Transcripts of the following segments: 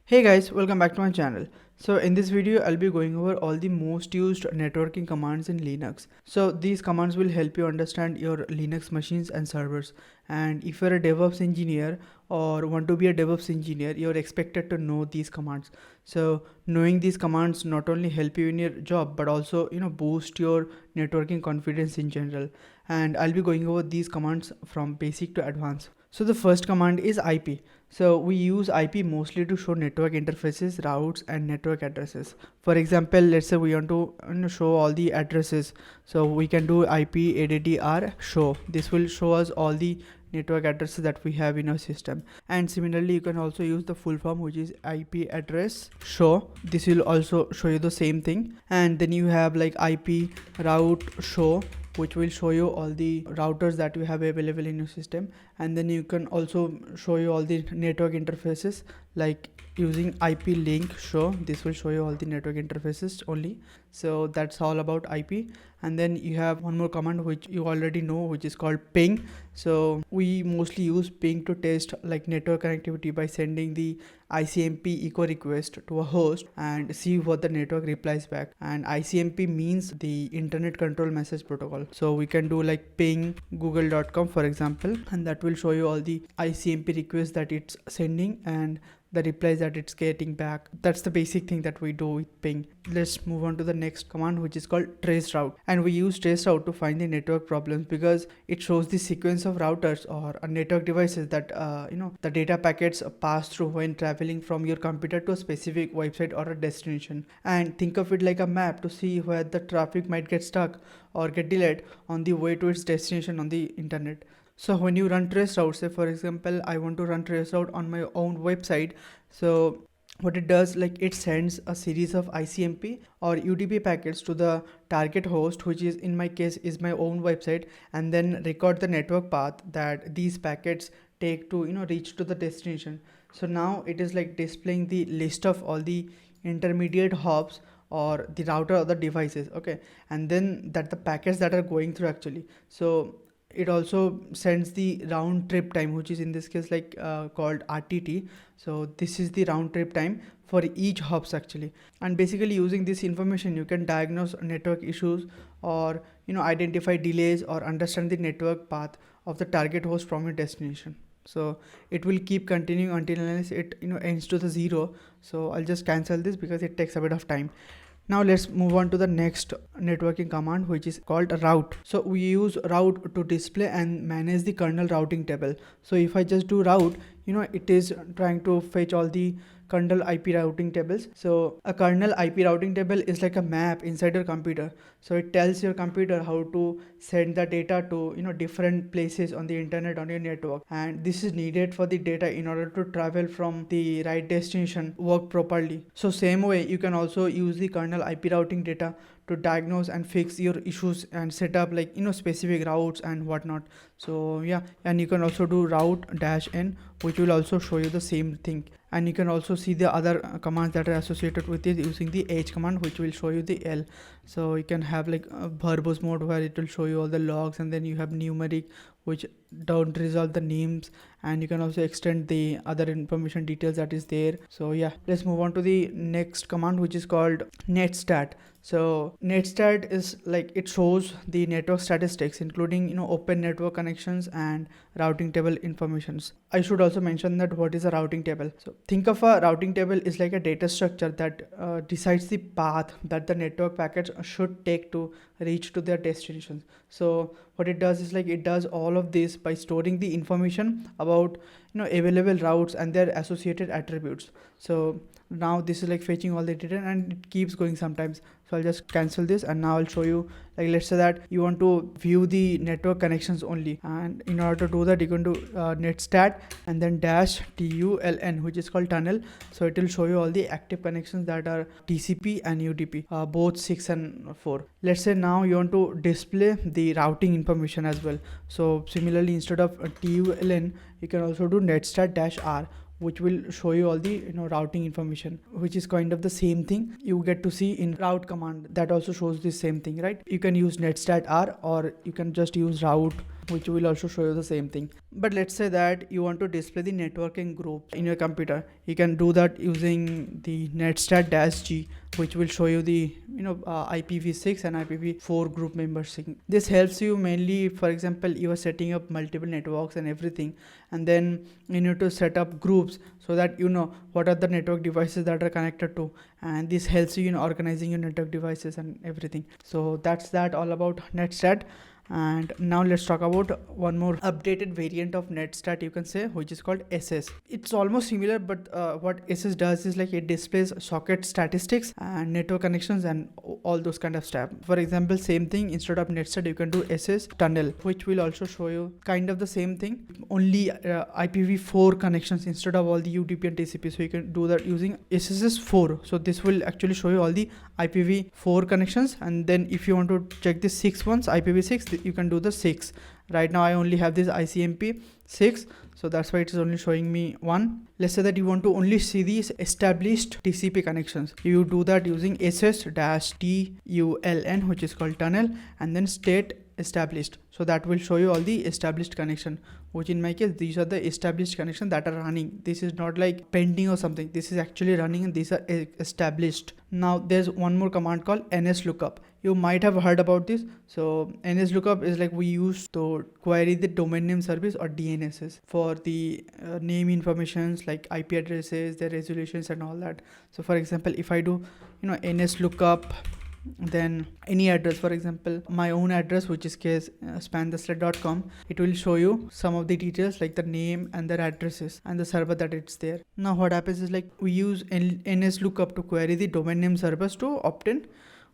Hey guys, welcome back to my channel. So in this video, I'll be going over all the most used networking commands in Linux. So these commands will help you understand your Linux machines and servers. And if you're a DevOps engineer or want to be a DevOps engineer, you're expected to know these commands. So knowing these commands not only help you in your job, but also, boost your networking confidence in general. And I'll be going over these commands from basic to advanced. So the first command is IP. So we use IP mostly to show network interfaces, routes, and network addresses. For example, let's say we want to show all the addresses. So we can do IP addr show. This will show us all the network addresses that we have in our system. And similarly, you can also use the full form, which is IP address show. This will also show you the same thing. And then you have like IP route show, which will show you all the routers that you have available in your system. And then you can also show you all the network interfaces, like using IP link show. This will show you all the network interfaces only. So that's all about IP. And then you have one more command which you already know, which is called ping. So we mostly use ping to test like network connectivity by sending the ICMP echo request to a host and see what the network replies back. And ICMP means the Internet Control Message Protocol. So we can do like ping google.com, for example, and that will show you all the ICMP requests that it's sending and the replies that it's getting back. That's the basic thing that we do with ping. Let's move on to the next command, which is called traceroute. And we use traceroute to find the network problems because it shows the sequence of routers or network devices that the data packets pass through when traveling from your computer to a specific website or a destination. And think of it like a map to see where the traffic might get stuck or get delayed on the way to its destination on the internet. So when you run traceroute, say for example, I want to run traceroute on my own website. So what it does, like it sends a series of ICMP or UDP packets to the target host, which is in my case is my own website, and then record the network path that these packets take to reach to the destination. So now it is like displaying the list of all the intermediate hops or the router or the devices, okay, and then that the packets that are going through actually. So it also sends the round trip time, which is in this case like called RTT. So this is the round trip time for each hops actually. And basically using this information, you can diagnose network issues or identify delays or understand the network path of the target host from your destination. So it will keep continuing until unless it ends to the 0. So I'll just cancel this because it takes a bit of time. Now let's move on to the next networking command, which is called route. So we use route to display and manage the kernel routing table. So if I just do route, it is trying to fetch all the kernel IP routing tables. So a kernel IP routing table is like a map inside your computer. So it tells your computer how to send the data to different places on the internet on your network, and this is needed for the data in order to travel from the right destination work properly. So same way you can also use the kernel IP routing data to diagnose and fix your issues and set up like specific routes and whatnot. So yeah, and you can also do route -n, which will also show you the same thing. And you can also see the other commands that are associated with it using the H command, which will show you the L. So you can have like a verbose mode where it will show you all the logs, and then you have numeric, which don't resolve the names, and you can also extend the other information details that is there. So yeah, let's move on to the next command, which is called netstat. So netstat is like it shows the network statistics, including open network connections and routing table informations. I should also mention that what is a routing table. So think of a routing table is like a data structure that decides the path that the network packets should take to reach to their destinations. So what it does is like it does all of this by storing the information about available routes and their associated attributes. So now this is like fetching all the data and it keeps going sometimes. So I'll just cancel this, and now I'll show you, like let's say that you want to view the network connections only, and in order to do that you can do netstat and then -tuln, which is called tunnel. So it will show you all the active connections that are TCP and UDP, both 6 and 4. Let's say now you want to display the routing information as well. So similarly, instead of TULN, you can also do netstat -r, which will show you all the routing information, which is kind of the same thing you get to see in route command that also shows the same thing, right? You can use netstat r, or you can just use route which will also show you the same thing. But let's say that you want to display the networking group in your computer. You can do that using the netstat-g, which will show you the IPv6 and IPv4 group members. This helps you mainly, for example, you are setting up multiple networks and everything, and then you need to set up groups so that you know what are the network devices that are connected to, and this helps you in organizing your network devices and everything. So that's that all about netstat. And now let's talk about one more updated variant of netstat, you can say, which is called SS. It's almost similar, but what SS does is like it displays socket statistics and network connections and all those kind of stuff. For example, same thing, instead of netstat you can do SS tunnel, which will also show you kind of the same thing, only IPv4 connections instead of all the UDP and TCP. So you can do that using SSS4. So this will actually show you all the IPv4 connections, and then if you want to check the 6 ones, IPv6, you can do the 6. Right now I only have this ICMP 6, so that's why it is only showing me 1. Let's say that you want to only see these established TCP connections. You do that using SS-TULN, which is called tunnel, and then state established. So that will show you all the established connection, which in my case these are the established connections that are running. This is not like pending or something, this is actually running and these are established. Now there's one more command called nslookup. You might have heard about this. So nslookup is like we use to query the domain name service or DNSs for the name informations like IP addresses, their resolutions and all that. So for example, if I do nslookup then any address, for example my own address, which is case spantheslet.com, it will show you some of the details like the name and their addresses and the server that it's there. Now what happens is like we use nslookup to query the domain name service to obtain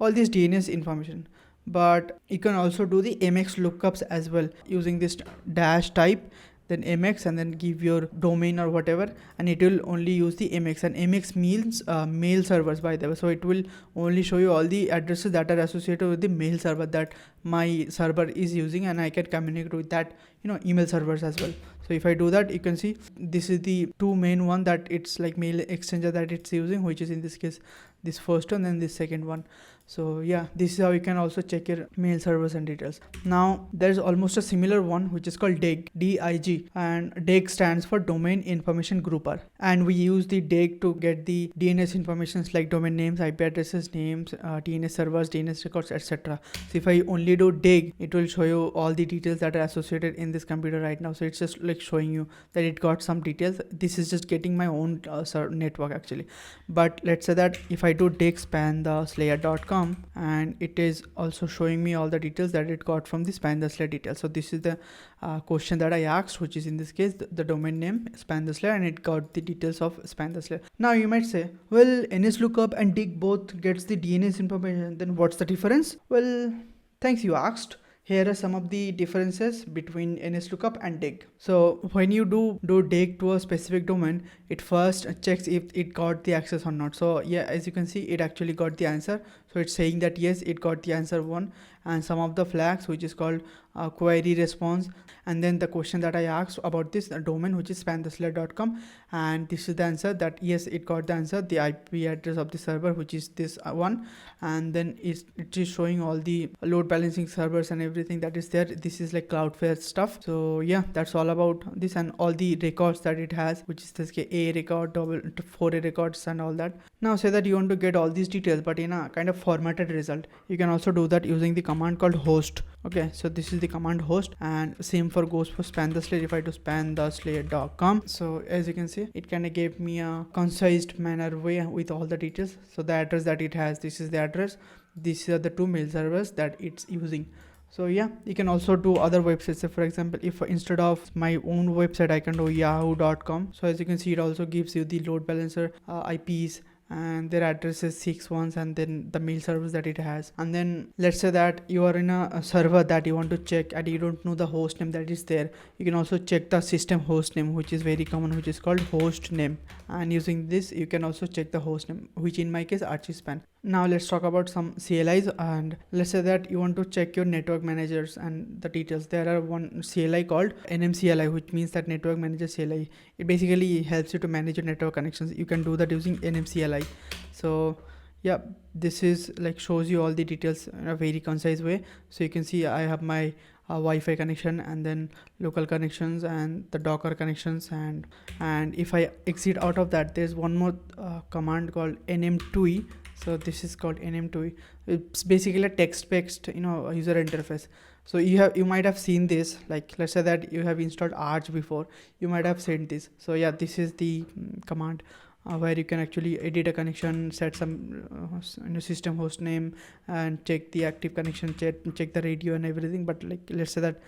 all this DNS information, but you can also do the mx lookups as well using this dash type, then mx, and then give your domain or whatever, and it will only use the mx, and mx means mail servers, by the way. So it will only show you all the addresses that are associated with the mail server that my server is using, and I can communicate with that email servers as well. So if I do that, you can see this is the two main one that it's like mail exchanger that it's using, which is in this case this first one and this second one. So yeah, this is how you can also check your mail servers and details. Now there's almost a similar one which is called DIG, D-I-G, and DIG stands for Domain Information Grouper, and we use the DIG to get the DNS informations like domain names, IP addresses, names, DNS servers, DNS records, etc. So if I only do DIG, it will show you all the details that are associated in this computer right now. So it's just like showing you that it got some details. This is just getting my own network actually. But let's say that if I do DIG spantheslayer.com, and it is also showing me all the details that it got from the span the slayer details. So this is the question that I asked, which is in this case the domain name span the slayer, and it got the details of span the slayer. Now you might say, well, nslookup and dig both gets the DNS information, then what's the difference? Well, thanks you asked. Here are some of the differences between nslookup and dig. So when you do dig to a specific domain, it first checks if it got the access or not. So yeah, as you can see, it actually got the answer. So it's saying that yes, it got the answer 1, and some of the flags, which is called query response, and then the question that I asked about this domain, which is spantheslayer.com, and this is the answer that yes, it got the answer, the IP address of the server, which is this one, and then it is showing all the load balancing servers and everything that is there. This is like Cloudflare stuff. So yeah, that's all about this, and all the records that it has, which is this A record, 4A records and all that. Now say that you want to get all these details but in a kind of formatted result. You can also do that using the command called host. Okay, so this is the command host, and same for goes for span the slayer. If I do spantheslayer.com, so as you can see, it kind of gave me a concised manner way with all the details. So the address that it has, this is the address, these are the 2 mail servers that it's using. So yeah, you can also do other websites. So for example, if instead of my own website I can do yahoo.com, so as you can see, it also gives you the load balancer IPs and their addresses 6 ones, and then the mail servers that it has. And then let's say that you are in a server that you want to check and you don't know the host name that is there. You can also check the system host name, which is very common, which is called host name, and using this you can also check the host name, which in my case archispan. Now let's talk about some CLIs, and let's say that you want to check your network managers and the details. There are one CLI called nmcli, which means that network manager CLI. It basically helps you to manage your network connections. You can do that using nmcli. So yeah, this is like shows you all the details in a very concise way. So you can see I have my Wi-Fi connection, and then local connections, and the Docker connections, and if I exit out of that, there's one more command called nmtui. So this is called nmtui. It's basically a text-based user interface. So you might have seen this, like let's say that you have installed Arch before, you might have seen this. So yeah, this is the command where you can actually edit a connection, set some system host name, and check the active connection, check the radio and everything. But like let's say that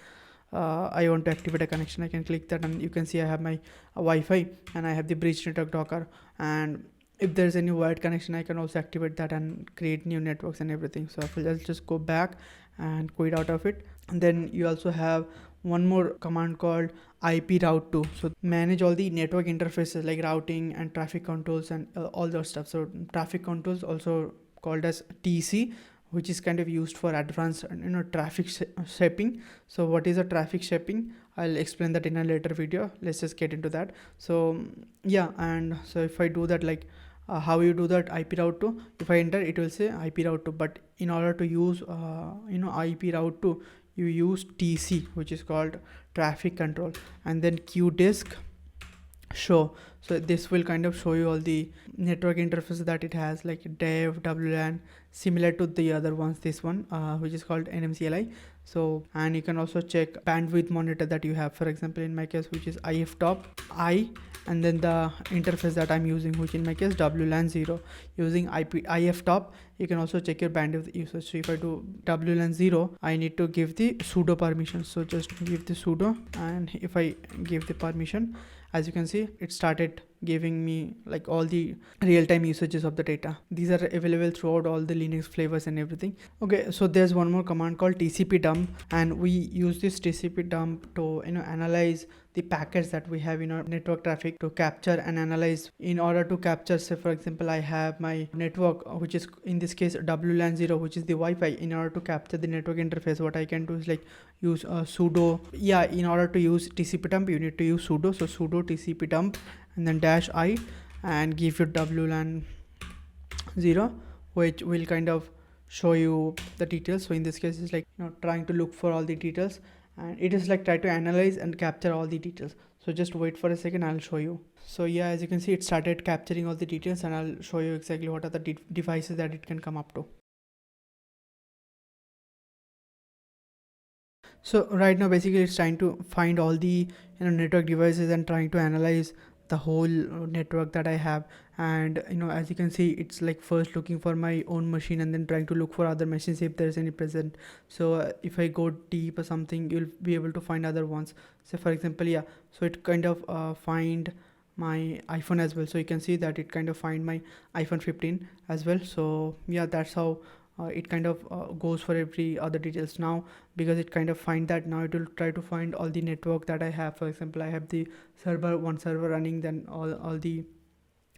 I want to activate a connection, I can click that, and you can see I have my Wi-Fi, and I have the bridge network Docker, and if there's any wired connection, I can also activate that and create new networks and everything. So I'll just go back and quit out of it. And then you also have one more command called iproute2. So manage all the network interfaces like routing and traffic controls and all that stuff. So traffic controls, also called as TC, which is kind of used for advanced traffic shaping. So what is a traffic shaping? I'll explain that in a later video. Let's just get into that. So yeah, and so if I do that, like how you do that iproute2, if I enter, it will say iproute2, but in order to use iproute2, you use TC, which is called traffic control, and then qdisk show. So this will kind of show you all the network interfaces that it has, like dev, WLAN, similar to the other ones, this one which is called nmcli. So, and you can also check bandwidth monitor that you have, for example in my case, which is iftop and then the interface that I'm using, which in my case WLAN 0, using iftop. You can also check your bandwidth usage. So if I do WLAN 0, I need to give the sudo permission. So just give the sudo, and if I give the permission, as you can see, it started giving me like all the real-time usages of the data. These are available throughout all the Linux flavors and everything. Okay, so there's one more command called tcpdump, and we use this tcpdump to analyze the packets that we have in our network traffic, to capture and analyze. In order to capture, say for example, I have my network, which is in this case WLAN 0, which is the Wi-Fi. In order to capture the network interface, what I can do is like use sudo. Yeah, in order to use tcpdump, you need to use sudo. So sudo tcpdump and then -i, and give your WLAN 0, which will kind of show you the details. So in this case, it's like trying to look for all the details, and it is like try to analyze and capture all the details. So just wait for a second, I'll show you. So yeah, as you can see, it started capturing all the details, and I'll show you exactly what are the devices that it can come up to. So right now basically it's trying to find all the network devices and trying to analyze the whole network that I have. And as you can see, it's like first looking for my own machine and then trying to look for other machines if there's any present. So if I go deep or something, you'll be able to find other ones. So for example, yeah, so it kind of find my iPhone as well. So you can see that it kind of find my iPhone 15 as well. So yeah, that's how it kind of goes for every other details. Now because it kind of find that, now it will try to find all the network that I have. For example, I have the one server running, then all the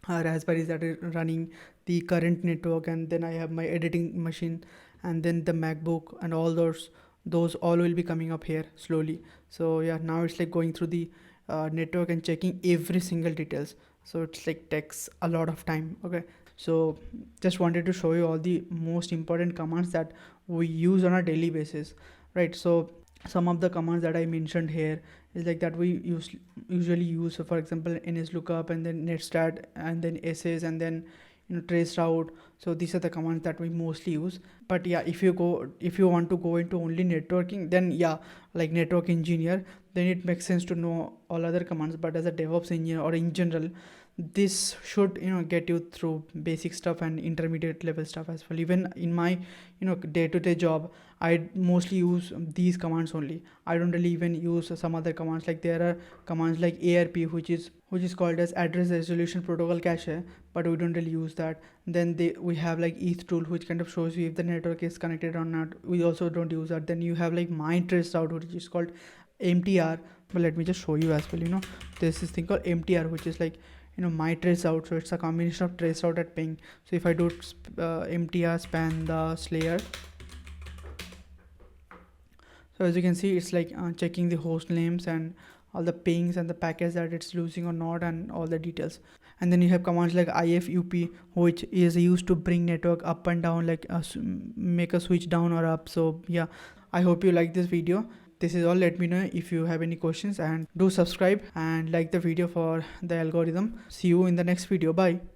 raspberries that are running the current network, and then I have my editing machine, and then the MacBook, and all those all will be coming up here slowly. So yeah, now it's like going through the network and checking every single details. So it's like takes a lot of time. Okay, so just wanted to show you all the most important commands that we use on a daily basis, right? So some of the commands that I mentioned here is like that we usually use. So for example, nslookup, and then netstat, and then ss, and then traceroute. So these are the commands that we mostly use. But yeah, if you want to go into only networking, then yeah, like network engineer, then it makes sense to know all other commands. But as a DevOps engineer or in general, this should get you through basic stuff and intermediate level stuff as well. Even in my day-to-day job, I mostly use these commands only. I don't really even use some other commands. Like there are commands like ARP, which is called as address resolution protocol cache, but we don't really use that. Then we have like ETH tool, which kind of shows you if the network is connected or not. We also don't use that. Then you have like my traceroute, which is called MTR. But let me just show you as well. There's this thing called MTR, which is like my traceroute. So it's a combination of traceroute and ping. So if I do MTR span the slayer, so as you can see, it's like checking the host names and all the pings and the packets that it's losing or not, and all the details. And then you have commands like ifup, which is used to bring network up and down, like make a switch down or up. So yeah, I hope you like this video. This is all. Let me know if you have any questions, and do subscribe and like the video for the algorithm. See you in the next video. Bye.